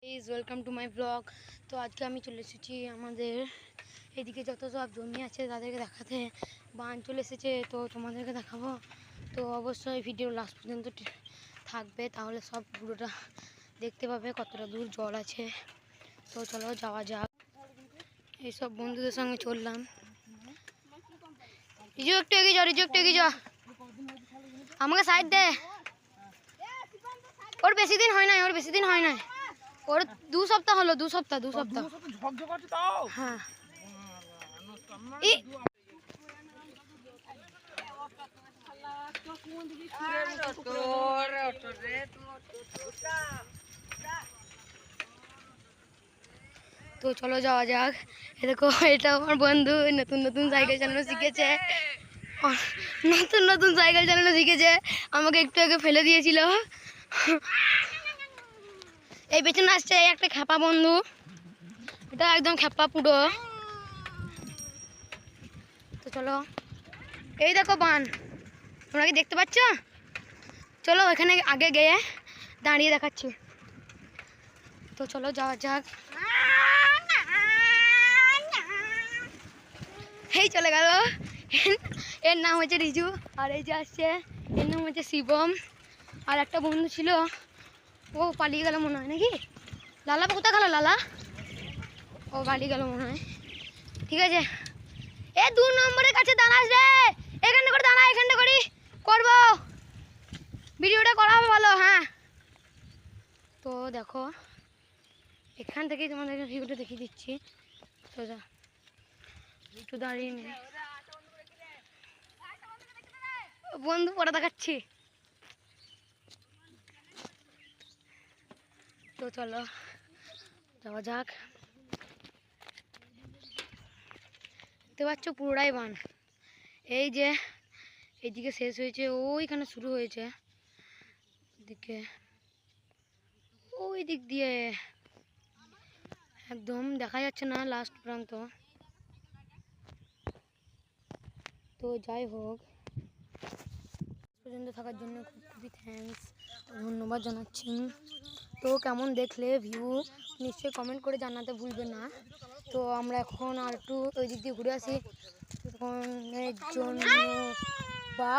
Please welcome to my blog. তো আজকে আমি চলে এসেছি আমাদের এদিকে যত সব জমি আছে তাদেরকে দেখাতে। বান চলে এসেছে, তো তোমাদেরকে দেখাবো। তো অবশ্যই ভিডিও লাস্ট পর্যন্ত থাকবে, তাহলে সব পুরোটা দেখতে পাবে কতটা দূর জল আছে। তো চলো যাওয়া যাক। এইসব বন্ধুদের সঙ্গে চললাম। রিজু একটু এগিয়ে যাও, রিজু একটু এগিয়ে যাও, আমাকে সাইড দে। ওর বেশি দিন হয় নাই, ওর 2 সপ্তাহ হলো, 2 সপ্তাহ হ্যাঁ। তো চলো যাওয়া যাক। দেখো এটা আমার বন্ধু নতুন সাইকেল চালানো শিখেছে, আমাকে একটু আগে ফেলে দিয়েছিল। এই পেছনে আসছে একটা খ্যাপা বন্ধু, এটা একদম খ্যাপা পুরো। তো চলো, এই দেখো বান, তোমরা কি দেখতে পাচ্ছ? চলো এখানে আগে গিয়ে দাঁড়িয়ে দেখাচ্ছি। তো চলো যাওয়া যাক। এই চলে গেল। এর নাম হচ্ছে রিজু, আর এই যে আসছে এর নাম হচ্ছে শিবম। আর একটা বন্ধু ছিল, ও পালিয়ে গেল মনে হয় নাকি। লালা কোথায় গেল? লালা ও পালিয়ে গেল মনে হয়। ঠিক আছে, এ 2 নম্বরের কাছে দাঁড়াস রে, এখানে করে দাঁড়া, এখানে করি করবো, ভিডিওটা করা হবে ভালো। হ্যাঁ, তো দেখো এখান থেকেই তোমাদেরকে ভিডিওটা দেখিয়ে দিচ্ছি। সোজা একটু দাঁড়িয়ে নে, বন্ধু পরে দেখাচ্ছি। তো চলো যাওয়া যাক। দেখতে পাচ্ছ পুরোটাই বান। এই যে এইদিকে শেষ হয়েছে, ওইখানে শুরু হয়েছে, দিকে ওই দিক দিয়ে একদম দেখা যাচ্ছে না লাস্ট প্রান্ত। তো যাই হোক, পর্যন্ত থাকার জন্য খুবই থ্যাঙ্কস, ধন্যবাদ জানাচ্ছি। তো কেমন দেখলে ভিউ নিশ্চয়ই কমেন্ট করে জানাতে ভুলবে না। তো আমরা এখন আর একটু ওই দিক দিয়ে ঘুরে আসি জন্য বা